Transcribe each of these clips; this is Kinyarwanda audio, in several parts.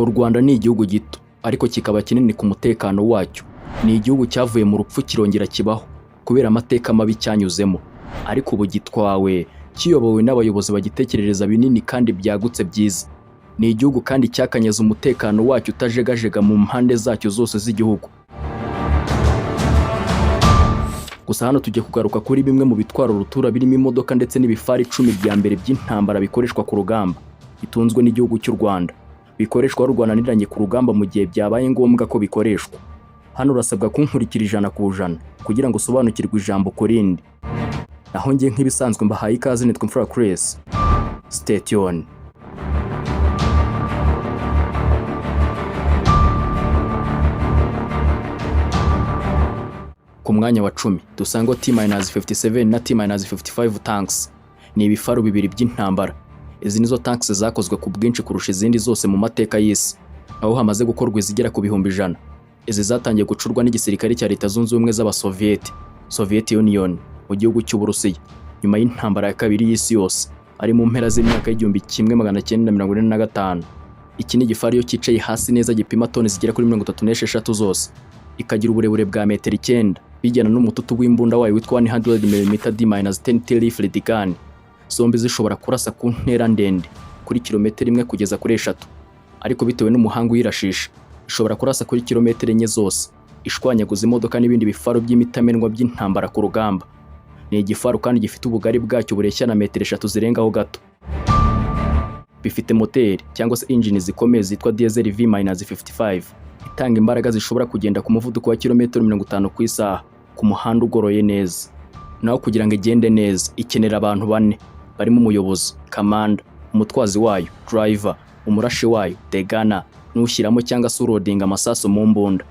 U Rwanda ni igihugu gito ariko kikaba kinini ku mutekano wacyo. Ni igihugu cyavuye mu rupfu kirongera kibaho kubera amateka mabi cyanyuzemo, ariko ubu gitwawe kiyobowe n'abayobozi bagitekerereza binini kandi byagutse byiza. Ni igihugu kandi cyakanyeza umutekano wacyo utajegajega mu mpande zacyo zose z'igihugu. Gusa hano tujye kugaruka kuri bimwe mu bitwaro rutura birimo imodoka ndetse n'ibifaru 10 bya mbere by'intambara bikoreshwa ku rugamba bitunzwe n'igihugu cy'u Rwanda, bikoreshwa rwananiranye ku rugamba mu gihe byabaye ngombwa ko bikoreshwa. Hano urasabwa kunkurikira 100% kugira ngo usobanukirwe ijambo kurindi. Naho ngiye nk'ibisanzwe mbahaye ikaze, nitwa Imfura Chris. Stay tuned. Ku mwanya wa 10 dusanga T-57 na T-55 tanks. Ni ibifaru bibiri by'intambara. Izi nizo tanks zakozwe ku bwinshi kurusha izindi zose mu mateka y'isi, aho hamaze gukorwa izigera ku 100,000. Izi zatangiye gucurwa n'igisirikare cya Leta Zunze Ubumwe z'Abasovieti, Soviet Union, mu gihugu cy'Uburusiya nyuma y'intambara ya kabiri y'isi yose, ari mu mpera z'imyaka y'1945. Iki ni igifaru iyo cyicaye hasi neza gipima toni zigera kuri 36 zose, ikagira uburebure bwa metero 9, bijyana n'umututu w'imbunda wayo witwa 100mm D-10 rifle gun. Zombi zishobora kurasa ku ntera ndende kuri kilometero 1 kugeza kuri 3, ariko bitewe n'umuhanga uyirashisha ishobora kurasa kuri kilometero 4 zose, ishwanyaguza imodoka n'ibindi bifaru by'imitamenwa by'intambara ku rugamba. Ni igifaru kandi gifite ubugari bwacyo bureshya na metero 3 zirengaho gato. Bifite moteri cyangwa se engine zikomeye zitwa diesel V-55, itanga imbaraga zishobora kugenda ku muvuduko wa kilometero 50 ku isaha ku muhanda ugoroye neza. Naho kugira ngo igende neza ikenera abantu 4 barimo umuyobozi, commander, umutwazi wayo, driver, umurashi wayo, the gunner, n'ushyiramo cyangwa se urodinga amasaso mu mbunda.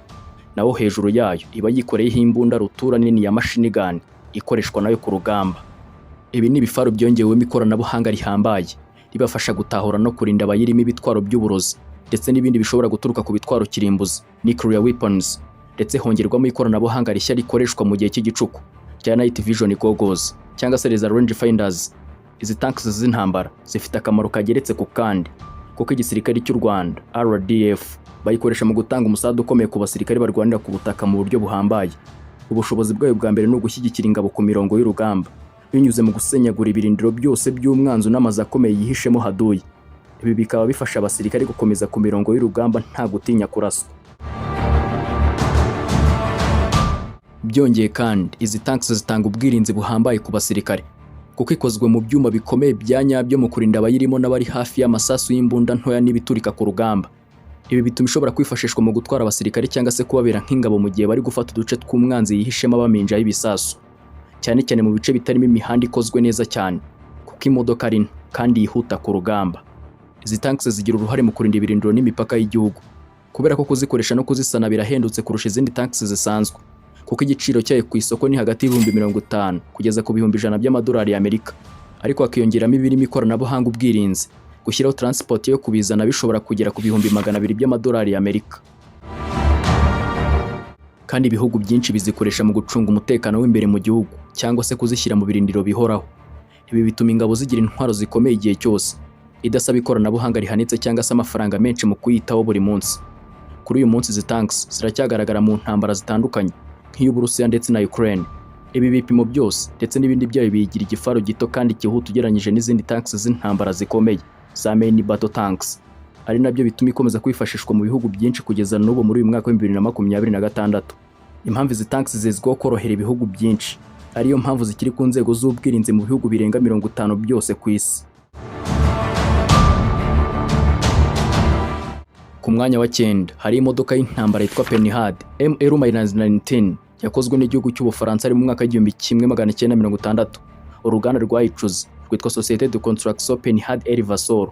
Naho hejuru yayo iba yikoreyeho imbunda rutura nini ya machine gun ikoreshwa nayo ku rugamba. Ibi ni ibifaru byongewemo ikoranabuhanga rihambaye ribafasha gutahura no kurinda abayirimo ibitwaro by'uburozi ndetse n'ibindi bishobora guturuka ku bitwaro kirimbuzi, nuclear weapons, ndetse hongerwamo ikoranabuhanga rishya rikoreshwa mu gihe cy'igicuku cya night vision goggles cyangwa se laser range finders. Izi tanks z'intambara zifite akamaro kageretse ku kandi, kuko igisirikare cy'u Rwanda RDF bayikoresha mu gutanga umusada ukomeye ku basirikare barwanira ku butaka mu buryo buhambaye. Ubushobozi bwayo bwa mbere ni ugushyigikira ingabo ku mirongo y'urugamba binyuze mu gusenyagura ibirindiro byose by'umwanzi n'amazu akomeye yihishemo haduye. Ibi bikaba bifasha abasirikare gukomeza ku mirongo y'urugamba nta gutinya kuraswa. Byongeye kandi izi tanks zitanga ubwirinzi buhambaye ku basirikare, kuko ikozwe mu byuma bikomeye bya nyabyo mu kurinda abayirimo n'abari hafi y'amasasu y'imbunda ntoya n'ibiturika ku rugamba. Ibi bituma ishobora kwifashishwa mu gutwara abasirikare cyangwa se kubabera nk'ingabo mu gihe bari gufata uduce tw'umwanzi yihishemo baminjaho ibisasu, cyane cyane mu bice bitarimo imihanda ikozwe neza cyane, kuko imodoka ari nto kandi yihuta ku rugamba. Izi tanks zigira uruhare mu kurinda ibirindiro n'imipaka y'igihugu, kubera ko kuzikoresha no kuzisana birahendutse kurusha izindi tanks zisanzwe, kuko igiciro cyayo ku isoko ni hagati y'50,000 kugeza ku 100,000 by'amadolari y'Amerika, ariko hakiyongeramo ibirimo ikoranabuhanga, ubwirinzi, gushyiraho transport yo kubizana bishobora kugera ku 200,000 by'amadolari y'Amerika. Kandi ibihugu byinshi bizikoresha mu gucunga umutekano w'imbere mu gihugu cyangwa se kuzishyira mu birindiro bihoraho. Ibi bituma ingabo zigira intwaro zikomeye igihe cyose, idasaba ikoranabuhanga rihanitse cyangwa se amafaranga menshi mu kuyitaho buri munsi. Kuri uyu munsi izi tanks ziracyagaragara mu ntambara zitandukanye nk'iy'Uburusiya ndetse na Ukraine. Ibi bipimo byose ndetse n'ibindi byayo bigira igifaru gito kandi kihuta ugereranyije n'izindi tanks z'intambara zikomeye za main battle tanks, ari nabyo bituma ikomeza kwifashishwa mu bihugu byinshi kugeza n'ubu muri uyu mwaka wa 2026. Impamvu izi tanks zizwiho korohera ibihugu byinshi, ariyo mpamvu zikiri ku nzego z'ubwirinzi mu bihugu birenga 50 byose ku isi. Ku mwanya wa 9 hari imodoka y'intambara yitwa Panhard AML-90 yakozwe n'igihugu cy'Ubufaransa ari mu mwaka wa 1960. Uruganda rwayicuze rwitwa Société de Construction Panhard AML-90.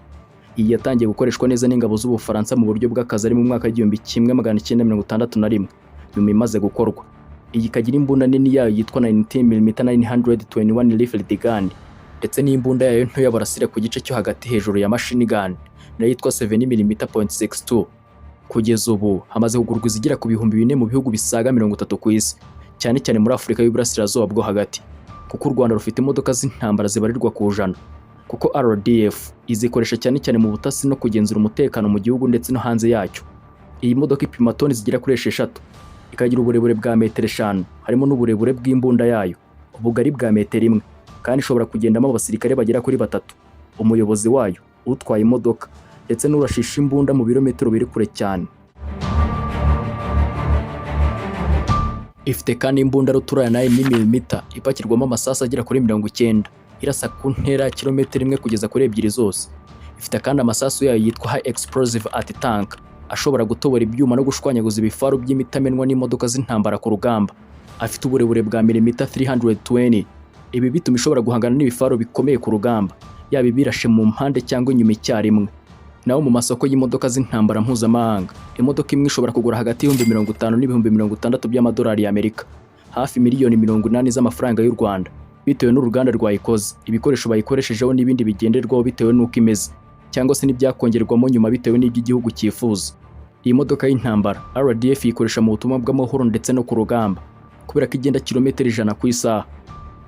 Iyi yatangiye gukoreshwa neza n'ingabo z'Ubufaransa mu buryo bw'akazi ari mu mwaka wa 1961, nyuma imaze gukorwa. Iyi kagira imbunda nini yayo yitwa 19mm 921 rifle gun, ndetse n'imbunda yayo ntoya barasira ku gice cyo hagati hejuru ya machine gun nayo yitwa 7mm.62. Kugeza ubu hamaze kugurwa izigira ku 4,000 mu bihugu bisaga 30 ku isi, cyane cyane muri Afurika y'Uburasirazuba bwo hagati, kuko u Rwanda rufite imodoka z'intambara zibarirwa ku 100. kuko RDF izikoresha cyane cyane mu butasi no kugenzura umutekano mu gihugu ndetse no hanze yacyo. Iyi modoka ipima toni zigera kuri 6, ikagira uburebure bwa metero 5, harimo n'uburebure bw'imbunda yayo, ubugari bwa metero 1, kandi ishobora kugendamo abasirikare bagera kuri 3, umuyobozi wayo, utwaye imodoka ndetse n'urashisha imbunda mu birometero biri kure cyane. Ifite kandi imbunda rutura na 9mm ipakirwamo amasasu agera kuri 90, irasa ku ntera ya kilometero 1 kugeza kuri 2 zose. Ifite kandi amasasu yayo yitwa high explosive anti-tank ashobora gutobora ibyuma no gushwanyaguza ibifaru by'imitamenwa n'imodoka z'intambara ku rugamba. Afite uburebure bwa milimeter 320. Ibi bituma ishobora guhangana n'ibifaru bikomeye ku rugamba, yaba ibirashe mu mpande cyangwa inyuma icyarimwe. Naho mu masoko y'imodoka z'intambara mpuzamahanga, imodoka imwe ishobora kugura hagati y'50,000 n'ibihumbi 60 by'amadolari y'Amerika, hafi miliyoni 80 z'amafaranga y'u Rwanda, bitewe n'uruganda rwayikoze, ibikoresho bayikoreshejeho n'ibindi bigenderwaho bitewe n'uko imeze, cyangwa se n'ibyakongerwamo nyuma bitewe n'iby'igihugu cyifuza. Iyi modoka y'intambara RDF ikoresha mu butumwa bw'amahoro ndetse no ku rugamba, kubera ko igenda kilometero 100 ku isaha.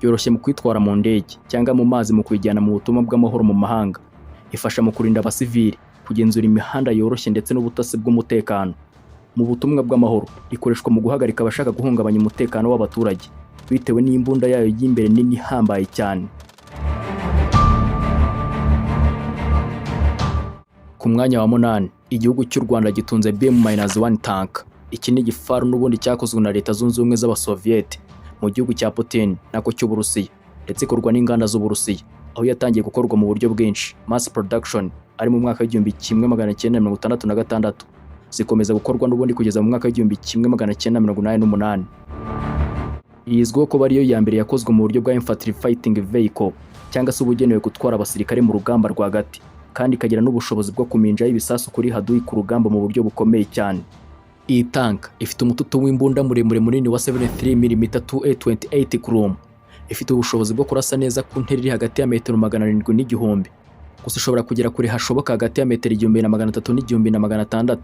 Yoroshye mu kwitwara mu ndege cyangwa mu mazi mu kwijyana mu butumwa bw'amahoro mu mahanga. Ifasha mu kurinda abasivili, kugenzura imihanda yoroshye ndetse n'ubutasi bw'umutekano. Mu butumwa bw'amahoro ikoreshwa mu guhagarika abashaka guhungabanya umutekano w'abaturage, bitewe n'imbunda yayo y'imbere nini ihambaye cyane. Ku mwanya wa 8, igihugu cy'u Rwanda gitunze BM-1 tank. Iki ni igifaru n'ubundi cyakozwe na Leta Zunze Ubumwe z'Abasoviete mu gihugu cya Putin nako cy'Uburusiya, ndetse ikorwa n'inganda z'Uburusiya, aho yatangiye gukorwa mu buryo bwinshi mass production ari mu mwaka w'1966, zikomeza gukorwa n'ubundi kugeza mu mwaka w'1988. Izwiho ko bariyo ya mbere yakozwe mu buryo bwa infantry fighting vehicle, cyangwa se ubugenewe gutwara abasirikare mu rugamba rwagati, kandi ikagira n'ubushobozi bwo kuminjaho ibisasu kuri haduyi ku rugamba mu buryo bukomeye cyane. Iyi tank ifite umututu w'imbunda muremure munini wa 73mm 2A28 kurum. Ifite ubushobozi bwo kurasa neza ku ntera iri hagati ya metero 700 n'igihumbi. Gusa ishobora kugera kuri hashoboka hagati ya metero 1300 n'igihumbi,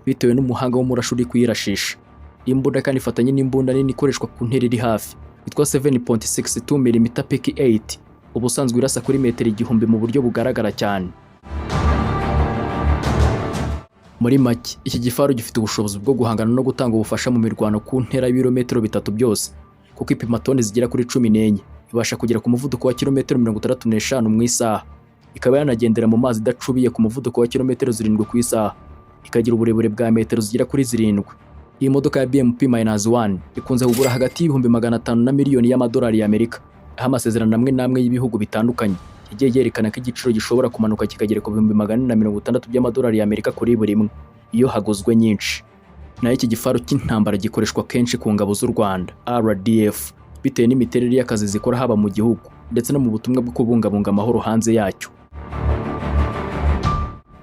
bitewe n'umuhanga w'umurashi uri kuyirashisha. Imbunda kandi ifatanye n'imbunda nini ikoreshwa ku ntera iri hafi, yitwa 7.62mm PK8, ubusanzwe irasa kuri metero 1000 mu buryo bugaragara cyane. Muri make, iki gifaru gifite ubushobozi bwo guhangana no gutanga ubufasha mu mirwano ku ntera y'ibirometero 3 byose, kuko ipima toni zigera kuri 14, ibasha kugera ku muvuduko wa kilometero 65 mu isaha, ikaba yanagendera mu mazi idacubiye ku muvuduko wa kilometero 7 ku isaha, ikagira uburebure bwa metero zigera kuri 7. Iyi modoka ya BM-1 ikunze kugura hagati y'500,000 na miliyoni y'amadolari y'Amerika, aho amasezerano amwe n'amwe y'ibihugu bitandukanye yagiye yerekana ko igiciro gishobora kumanuka kikagera ku 460 by'amadolari y'Amerika kuri buri imwe iyo haguzwe nyinshi. Naho iki gifaru cy'intambara gikoreshwa kenshi ku ngabo z'u Rwanda RDF, bitewe n'imiterere y'akazi zikora haba mu gihugu ndetse no mu butumwa bwo kubungabunga amahoro hanze yacyo.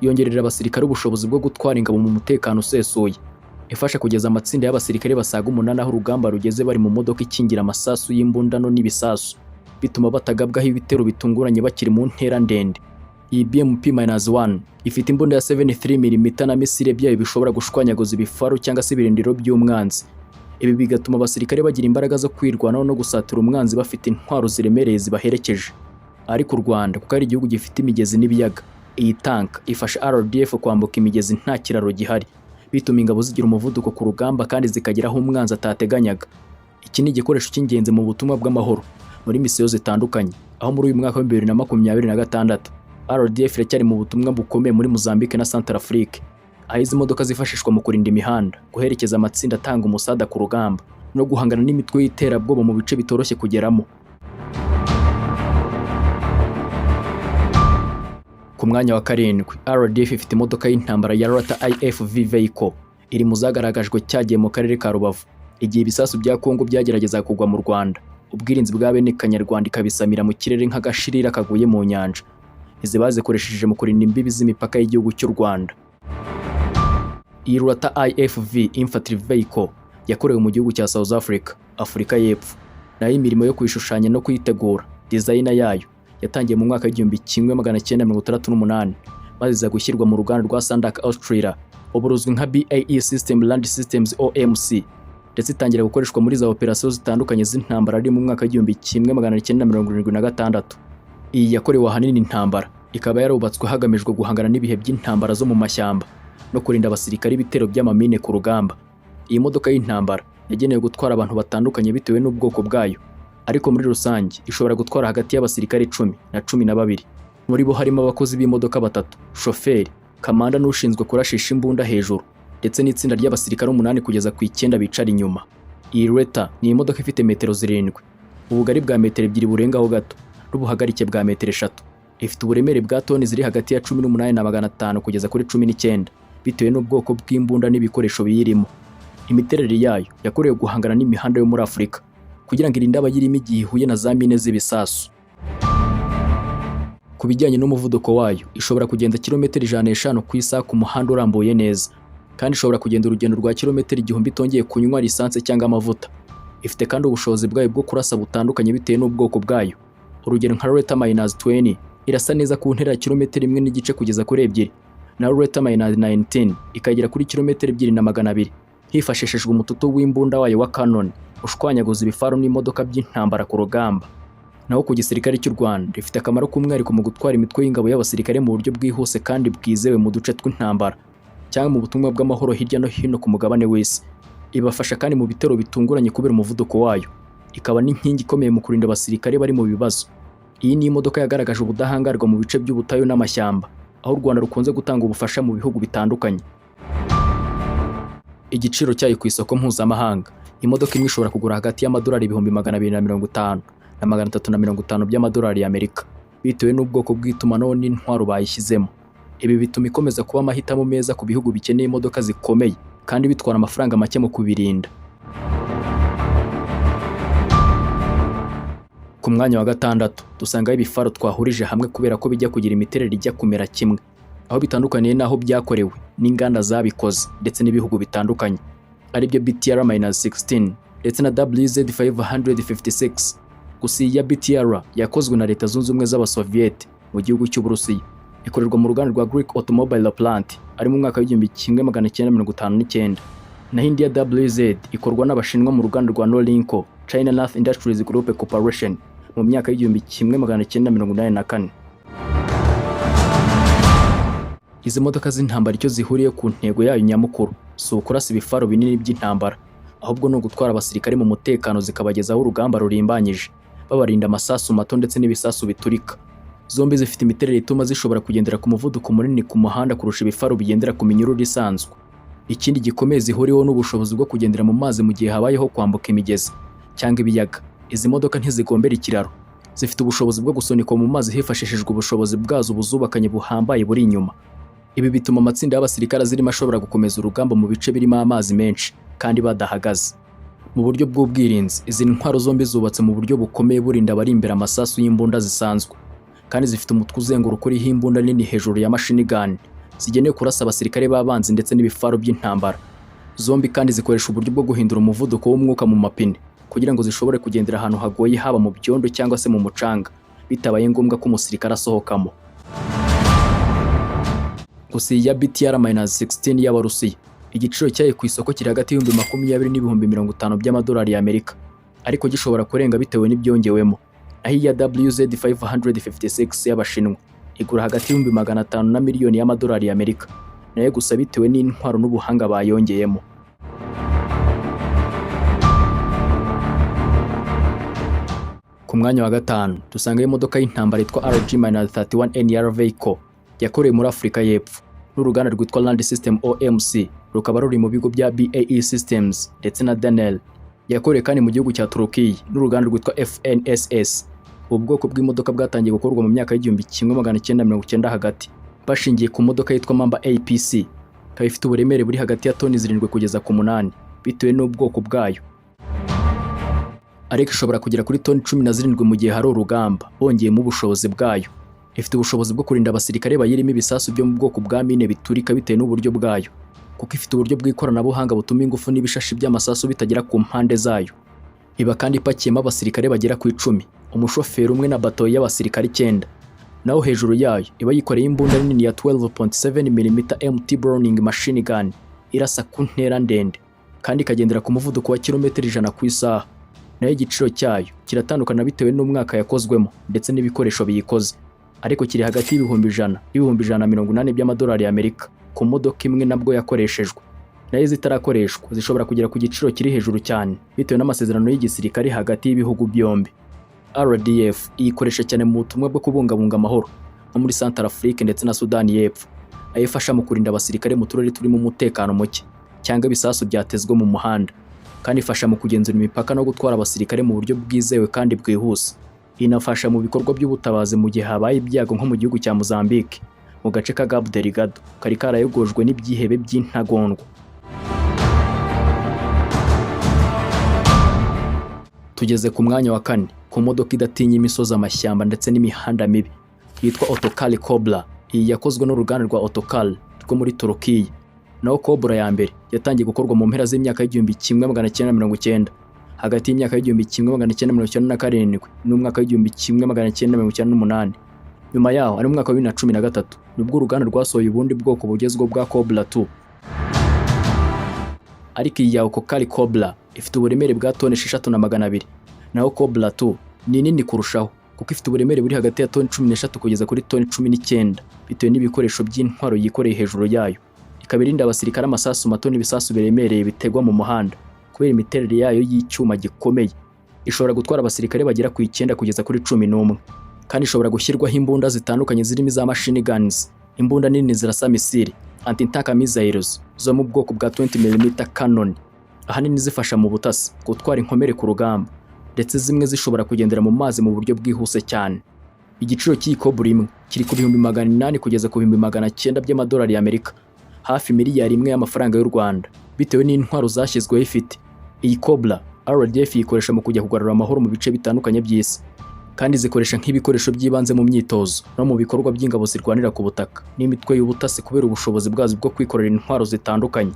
Yongerera abasirikare ubushobozi bwo gutwara ingabo mu mutekano usesuye, ifasha kugeza amatsinda y'abasirikare basaga 8 aho urugamba rugeze bari mu modoka ikingira amasasu y'imbundano n'ibisasu, bituma batagabwaho ibitero bitunguranye bakiri mu ntera ndende. Iyi BM-1 ifite imbunda ya 73mm na misile byayo bishobora gushwanyaguza ibifaru cyangwa se ibirindiro by'umwanzi. Ibi bigatuma abasirikare bagira imbaraga zo kwirwanaho no gusatira umwanzi bafite intwaro ziremereye zibaherekeje. Ariko u Rwanda kuko ari igihugu gifite imigezi n'ibiyaga, iyi tank ifasha RDF kwambuka imigezi nta kiraro gihari, bituma ingabo zigira umuvuduko ku rugamba kandi zikageraho umwanzi atateganyaga. Iki ni igikoresho cy'ingenzi mu butumwa bw'amahoro muri misiyo zitandukanye, aho muri uyu mwaka wa 2026 RDF iracyari mu butumwa bukomeye muri Mozambique na Centrafrique, aho izi modoka zifashishwa mu kurinda imihanda, guherekeza amatsinda atanga umusada ku rugamba no guhangana n'imitwe y'iterabwoba mu bice bitoroshye kugeramo. Ku mwanya wa 7, RDF ifite imodoka y'intambara ya Ratel IFV vehicle, iri mu zagaragajwe cyagiye mu karere ka Rubavu igihe ibisasu bya Kongo byagerageza kugwa mu Rwanda, ubwirinzi bwa bene Kanyarwanda ikabisamira mu kirere nk'agashirira kaguye mu nyanja. Izi bazikoresheje mu kurinda imbibi z'imipaka y'igihugu cy'u Rwanda. Iyi Ratel IFV infantry vehicle yakorewe mu gihugu cya South Africa, Afurika y'Epfo, nayo imirimo yo kuyishushanya no kuyitegura designer yayo yatangiye mu mwaka w'1968, maze iza gushyirwa mu ruganda rwa Sandak Austria, uburuzwi nka BAE System Land Systems OMC, ndetse itangira gukoreshwa muri za operasiyo zitandukanye z'intambara ari mu mwaka w'1976. Iyi yakorewe ahanini intambara, ikaba yarubatswe hagamijwe guhangana n'ibihe by'intambara zo mu mashyamba no kurinda abasirikare ibitero by'amamine ku rugamba. Iyi modoka y'intambara yagenewe gutwara abantu batandukanye bitewe n'ubwoko bwayo, ariko muri rusange ishobora gutwara hagati y'abasirikare 10 na 12. Muri bo harimo abakozi b'imodoka 3, shoferi, kamanda n'ushinzwe kurashisha imbunda hejuru, ndetse n'itsinda ry'abasirikare 8 kugeza ku 9 bicara inyuma. Iyi Ratel ni imodoka ifite metero 7, ubugari bwa metero 2 burengaho gato, n'ubuhagarike bwa metero 3. Ifite uburemere bwa toni ziri hagati ya 18 na 500 kugeza kuri 19 bitewe n'ubwoko bw'imbunda n'ibikoresho biyirimo. Imiterere yayo yakorewe guhangana n'imihanda yo muri Afurika kugira ngo irinde abayirimo igihe ihuye na za mine z'ibisasu. Ku bijyanye n'umuvuduko wayo, ishobora kugenda kilometero 105 ku isaha ku muhanda urambuye neza, kandi ishobora kugenda urugendo rwa kilometero 1000 itongeye kunywa lisansi cyangwa amavuta. Ifite kandi ubushobozi bwayo bwo kurasa butandukanye bitewe n'ubwoko bwayo. Urugero nka Ratel -20 irasa neza ku ntera ya kilometero 1 n'igice kugeza kuri 2, na Ratel -19 ikagera kuri kilometero 2,200 hifashishijwe umututu w'imbunda wayo wa Canon ushwanyaguza ibifaru n'imodoka by'intambara ku rugamba. Naho ku gisirikare cy'u Rwanda rifite akamaro k'umwihariko mu gutwara imitwe y'ingabo y'abasirikare mu buryo bwihuse kandi bwizewe mu duce tw'intambara cyangwa mu butumwa bw'amahoro hirya no hino ku mugabane w'isi. Ibafasha kandi mu bitero bitunguranye kubera umuvuduko wayo, ikaba n'inkingi ikomeye mu kurinda abasirikare bari mu bibazo. Iyi ni imodoka yagaragaje ubudahangarwa mu bice by'ubutayu n'amashyamba, aho u Rwanda rukunze gutanga ubufasha mu bihugu bitandukanye. Igiciro cyayo ku isoko mpuzamahanga, imodoka imwe ishobora kugura hagati y'amadolari 250 na 350 by'amadolari y'Amerika bitewe n'ubwoko bw'itumanaho n'intwaro bayishyizemo. Ibi bituma ikomeza kuba amahitamo meza ku bihugu bikeneye imodoka zikomeye kandi bitwara amafaranga make mu kubirinda. Ku mwanya wa 6 dusangaho ibifaru twahurije hamwe kubera ko bijya kugira imiterere ijya kumera kimwe, aho bitandukaniye n'aho byakorewe n'inganda zabikoze ndetse n'ibihugu bitandukanye, ari byo BTR-16 ndetse na WZ-556. Gusa iya BTR yakozwe na Leta Zunze Ubumwe z'Abasoviete mu gihugu cy'Uburusiya, ikorerwa mu ruganda rwa Greek Automobile Plant ari mu mwaka w'1959, naho indi ya WZ ikorwa n'Abashinwa mu ruganda rwa Norinco China North Industries Group Corporation mu myaka w'1984. Izi modoka z'intambara icyo zihuriye ku ntego yayo nyamukuru si ukurasa ibifaru binini by'intambara, ahubwo no gutwara abasirikare mu mutekano zikabagezaho urugamba rurimbanyije, babarinda amasasu mato ndetse n'ibisasu biturika. Zombi zifite imiterere ituma zishobora kugendera ku muvuduko munini ku muhanda kurusha ibifaru bigendera ku minyururu isanzwe. Ikindi gikomeye zihuriyeho n'ubushobozi bwo kugendera mu mazi mu gihe habayeho kwambuka imigezi cyangwa ibiyaga. Izi modoka ntizigombera ikiraro, zifite ubushobozi bwo gusunikwa mu mazi hifashishijwe ubushobozi bwazo buzubakanye buhambaye buri inyuma. Ibi bituma amatsinda y'abasirikare zirimo ashobora gukomeza urugamba mu bice birimo amazi menshi kandi badahagaze. Mu buryo bw'ubwirinzi, izi ntwaro zombi zubatse mu buryo bukomeye burinda abari imbere amasasu y'imbunda zisanzwe, kandi zifite umutwe uzenguruka uriho imbunda nini hejuru ya machine gun zigenewe kurasa abasirikare b'abanzi ndetse n'ibifaru by'intambara. Zombi kandi zikoresha uburyo bwo guhindura umuvuduko w'umwuka mu mapine kugira ngo zishobore kugendera ahantu hagoye, haba mu byondo cyangwa se mu mucanga, bitabaye ngombwa ko umusirikare asohokamo. Gusa iya BTR-16 y'Abarusiya, igiciro cyayo ku isoko kiri hagati y'20,000 n'ibihumbi 50 by'amadolari y'Amerika, ariko gishobora kurenga bitewe n'ibyongewemo. Naho iya WZ-556 y'Abashinwa igura hagati y'500 na miliyoni y'amadolari y'Amerika, nayo gusa bitewe n'intwaro n'ubuhanga bayongeyemo. Ku mwanya wa 5 dusangaho imodoka y'intambara yitwa RG-31NR vehicle yakorewe muri Afurika y'Epfo n'uruganda rwitwa Land System OMC, rukaba ruri mu bigo bya BAE Systems ndetse na Danel. Yakorewe kandi mu gihugu cya Turukiya n'uruganda rwitwa FNSS. Ubu bwoko bw'imodoka bwatangiye gukorwa mu myaka y'1990 hagati, bashingiye ku modoka yitwa Mamba APC, ikaba ifite uburemere buri hagati ya toni 7 kugeza ku 8 bitewe n'ubwoko bwayo, ariko ishobora kugera kuri toni 17 mu gihe hari urugamba. Bongeyemo ubushobozi bwayo, ifite ubushobozi bwo kurinda abasirikare bayirimo ibisasu byo mu bwoko bwa mine biturika bitewe n'uburyo bwayo, kuko ifite uburyo bw'ikoranabuhanga butuma ingufu n'ibishashi by'amasasu bitagera ku mpande zayo. Iba kandi ipakiyemo abasirikare bagera ku 10, umushoferi umwe na bato y'abasirikare 9. Naho hejuru yayo iba yikoreye imbunda nini ya 12.7 mm MT Browning machine gun irasa ku ntera ndende, kandi ikagendera ku muvuduko wa kilometero 100 ku isaha. nayo igiciro cyayo kiratandukana bitewe n'umwaka yakozwemo ndetse n'ibikoresho biyikoze, ariko kiri hagati y'ibihumbi 100 n'ibihumbi 180 by'amadolari y'Amerika ku modoka imwe nabwo yakoreshejwe. Nayo zitarakoreshwa zishobora kugera ku giciro kiri hejuru cyane bitewe n'amasezerano y'igisirikare hagati y'ibihugu byombi. RDF iyikoresha cyane mu butumwa bwo kubungabunga amahoro nko muri Central Afrique ndetse na Sudani y'Epfo, aho ifasha mu kurinda abasirikare mu turere turimo umutekano muke cyangwa ibisasu byatezwe mu muhanda, kandi ifasha mu kugenzura imipaka no gutwara abasirikare mu buryo bwizewe kandi bwihuse. Inafasha mu bikorwa by'ubutabazi mu gihe habaye ibyago nko mu gihugu cya Mozambique mu gace ka Cabo Delgado kari karayogojwe n'ibyihebe by'intagondwa. Tugeze ku mwanya wa 4 ku modoka idatinya imisozi, amashyamba ndetse n'imihanda mibi yitwa Otokar Cobra. Iyi yakozwe n'uruganda rwa Otokar rwo muri Turukiya. Naho Cobra ya mbere yatangiye gukorwa mu mpera z'imyaka y'1990 hagati y'imyaka y'1997 n'umwaka w'1998. Nyuma yaho ari mu mwaka wa 2013 nibwo uruganda rwasohoye ubundi bwoko bugezweho bwa Cobra 2. Ariko iyi ya Otokar Cobra ifite uburemere bwa toni 6,200, naho Cobra 2 ni nini kurushaho kuko ifite uburemere buri hagati ya toni 13 kugeza kuri toni 19 bitewe n'ibikoresho by'intwaro yikoreye hejuru yayo. Ikaba irinda abasirikare amasasu mato n'ibisasu biremereye bitegwa mu muhanda kubera imiterere yayo y'icyuma gikomeye. Ishobora gutwara abasirikare bagera ku 9 kugeza kuri 11, kandi ishobora gushyirwaho imbunda zitandukanye zirimo za machine guns, imbunda nini zirasa misile, anti-tank missiles zo mu bwoko bwa 20mm cannon, ahanini zifasha mu butasi gutwara inkomere ku rugamba, ndetse zimwe zishobora kugendera mu mazi mu buryo bwihuse cyane. Igiciro cy'iyi Cobra imwe kiri ku 800 kugeza ku 900 by'amadolari y'Amerika, hafi miliyari imwe y'amafaranga y'u Rwanda, bitewe n'intwaro zashyizweho ifite. Iyi Cobra RDF ikoresha mu kujya kugarura amahoro mu bice bitandukanye by'isi, kandi zikoresha nk'ibikoresho by'ibanze mu myitozo no mu bikorwa by'ingabo zirwanira ku butaka n'imitwe y'ubutasi kubera ubushobozi bwazo bwo kwikorera intwaro zitandukanye.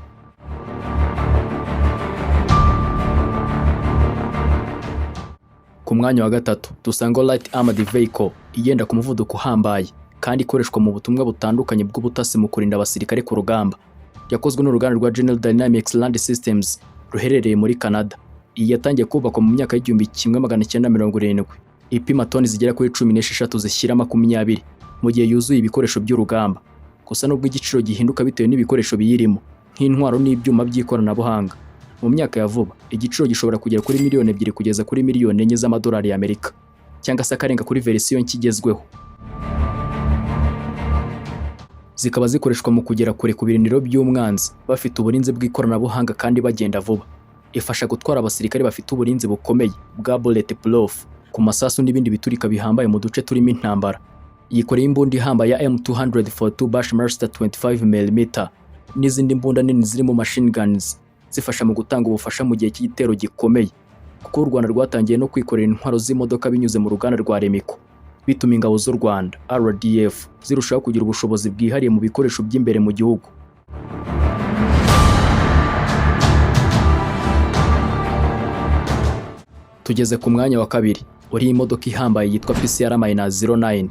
Ku mwanya wa 3 dusanga Light Armored Vehicle igenda ku muvuduko uhambaye kandi ikoreshwa mu butumwa butandukanye bw'ubutasi mu kurinda abasirikare ku rugamba. Yakozwe n'uruganda rwa General Dynamics Land Systems ruherereye muri Canada. Iyi yatangiye kubakwa mu myaka y'1970, ipima toni zigera kuri 16 zishyira 20 mu gihe yuzuye ibikoresho by'urugamba. Gusa nubwo igiciro gihinduka bitewe n'ibikoresho biyirimo nk'intwaro n'ibyuma by'ikoranabuhanga, mu myaka ya vuba igiciro gishobora kugera kuri miliyoni 2 kugeza kuri miliyoni 4 z'amadolari y'Amerika, cyangwa se akarenga kuri verisiyo nkigezweho. Zikaba zikoreshwa mu kugera kure ku birindiro by'umwanzi bafite uburinzi bw'ikoranabuhanga kandi bagenda vuba. Ifasha gutwara abasirikare bafite uburinzi bukomeye bwa bulletproof ku masasu n'ibindi biturika bihambaye mu duce turimo intambara. Yikoreye imbunda ihambaye ya M242 Bushmaster 25mm n'izindi mbunda nini zirimo machine guns zifasha mu gutanga ubufasha mu gihe cy'igitero gikomeye, kuko u Rwanda rwatangiye no kwikorera intwaro z'imodoka binyuze mu ruganda rwa Remiko, bituma ingabo z'u Rwanda RDF zirushaho kugira ubushobozi bwihariye mu bikoresho by'imbere mu gihugu. Tugeze ku mwanya wa 2 uri imodoka ihambaye yitwa PCR-09.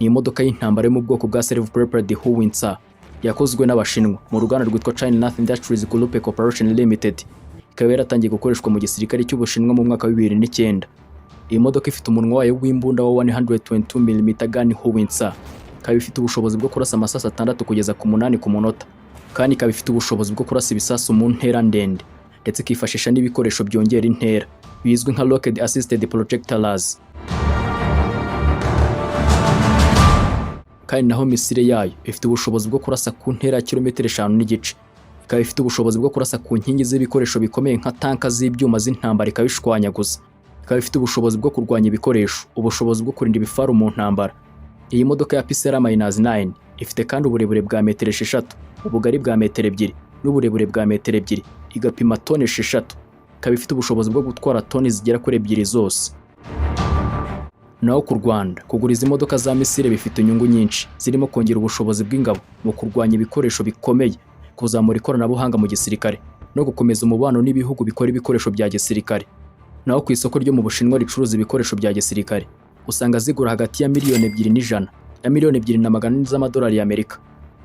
Ni imodoka y'intambara yo mu bwoko bwa self-propelled 𝐂𝐻𝐿 yakozwe n'Abashinwa mu ruganda rwitwa China North Industries Group Corporation Limited. Ikaba yaratangiye gukoreshwa mu gisirikare cy'Ubushinwa mu mwaka wa 2009. Iyi modoka ifite umunwa wayo w'imbunda wa 122mm gun 𝐂𝐻𝐿. Ikaba ifite ubushobozi bwo kurasa amasasu 6 kugeza ku 8 ku munota, kandi ikaba ifite ubushobozi bwo kurasa ibisasu mu ntera ndende, ndetse ikifashisha n'ibikoresho byongera intera bizwi nka rocket assisted projectiles. Kandi naho misile yayo ifite ubushobozi bwo kurasa ku ntera kilometero 5.5. Ikaba ifite ubushobozi bwo kurasa ku nkingi z'ibikoresho bikomeye nka tanka z'ibyuma z'intambara ikabishwanyaguza. Ikaba ifite ubushobozi bwo kurwanya ibikoresho, ubushobozi bwo kurinda ibifaru mu ntambara. Iyi modoka ya PCR-09 ifite kandi uburebure bwa metero 6, ubugari bwa metero 2 n'uburebure bwa metero 2, igapima toni 6. Ikaba ifite ubushobozi bwo gutwara toni zigera kuri 2 zose. Naho ku Rwanda kugura izi modoka za misile bifite inyungu nyinshi, zirimo kongera ubushobozi bw'ingabo mu kurwanya ibikoresho bikomeye, kuzamura ikoranabuhanga mu gisirikare no gukomeza umubano n'ibihugu bikora ibikoresho bya gisirikare. Naho ku isoko ryo mu Bushinwa ricuruza ibikoresho bya gisirikare usanga zigura hagati ya miliyoni 2,100 na miliyoni 2,400 z'amadolari y'Amerika.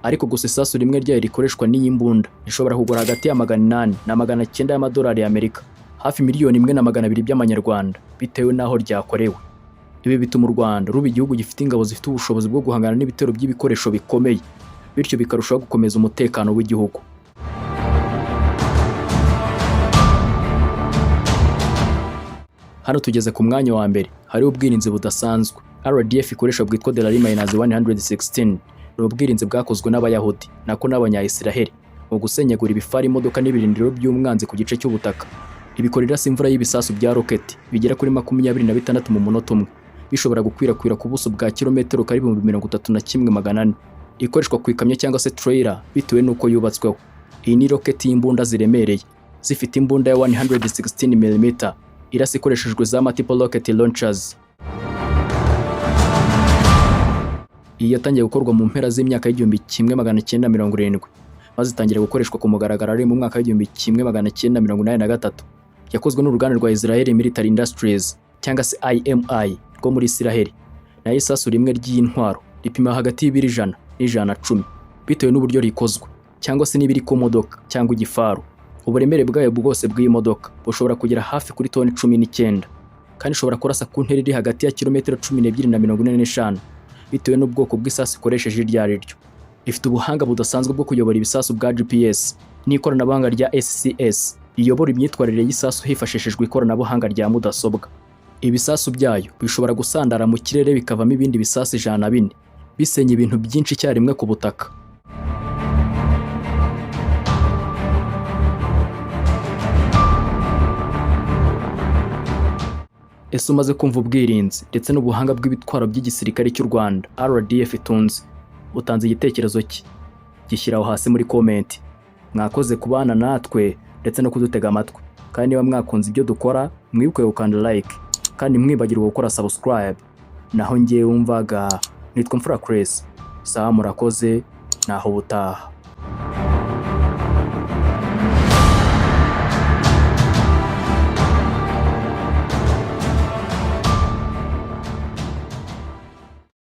Ariko gusa isasu rimwe ryayo rikoreshwa n'iyi mbunda rishobora kugura hagati ya 800 na 900 y'amadolari y'Amerika, hafi miliyoni 1,200,000 by'amanyarwanda bitewe n'aho ryakorewe. Ibi bituma u Rwanda ruba igihugu gifite ingabo zifite ubushobozi bwo guhangana n'ibitero by'ibikoresho bikomeye, bityo bikarushaho gukomeza umutekano w'igihugu. Hano tugeze ku mwanya wa mbere, hari ubwirinzi budasanzwe RDF ikoresha bwitwa -116. Ni ubwirinzi bwakozwe n'Abayahudi nako n'Abanya-Israheli mu gusenyagura ibifaru, imodoka n'ibirindiro by'umwanzi ku gice cy'ubutaka. Ibikora irasa imvura y'ibisasu bya roketi bigera kuri 26 mu munota umwe, bishobora gukwirakwira ku buso bwa kilometero kari 31,400. Ikoreshwa ku ikamyo cyangwa se trailer bitewe n'uko yubatsweho. Iyi ni roketi y'imbunda ziremereye, zifite imbunda ya 116 mm, irasa ikoreshejwe za multiple rocket launchers. Iyi yatangiye gukorwa mu mpera z'imyaka y'1970, maze itangira gukoreshwa ku mugaragaro ari mu mwaka w'1983. Yakozwe n'uruganda rwa Israel Military Industries cyangwa se IMI rwo muri Israel. Nayo isasu rimwe ry'intwaro ripima hagati y'100 n'110 bitewe n'uburyo rikozwe, cyangwa se n'ibiri ku modoka cyangwa igifaru. Uburemere bwayo bwose bw'iyi modoka bushobora kugera hafi kuri toni 19, kandi ishobora kurasa ku ntera iri hagati ya kilometero 12 na 45 bitewe n'ubwoko bw'isasu ikoresheje iryo ari ryo. Ifite ubuhanga budasanzwe bwo kuyobora ibisasu bwa GPS n'ikoranabuhanga rya SCS riyobora imyitwarire y'isasu hifashishijwe ikoranabuhanga rya mudasobwa. Ibisasu byayo bishobora gusandara mu kirere bikavamo ibindi bisasu 104 bisenya ibintu byinshi icyarimwe ku butaka. Ese umaze kumva ubwirinzi ndetse n'ubuhanga bw'ibitwaro by'igisirikare cy'u Rwanda RDF itunze, utanze igitekerezo ki? Gishyiraho hasi muri comment. Mwakoze kubana natwe ndetse no kudutega amatwi, kandi niba mwakunze ibyo dukora mwibuke gukanda like, kandi mwibagirwe gukora subscribe. Naho ngiye wumvaga nitwa Imfura Chris. Sawa, murakoze, naho ubutaha.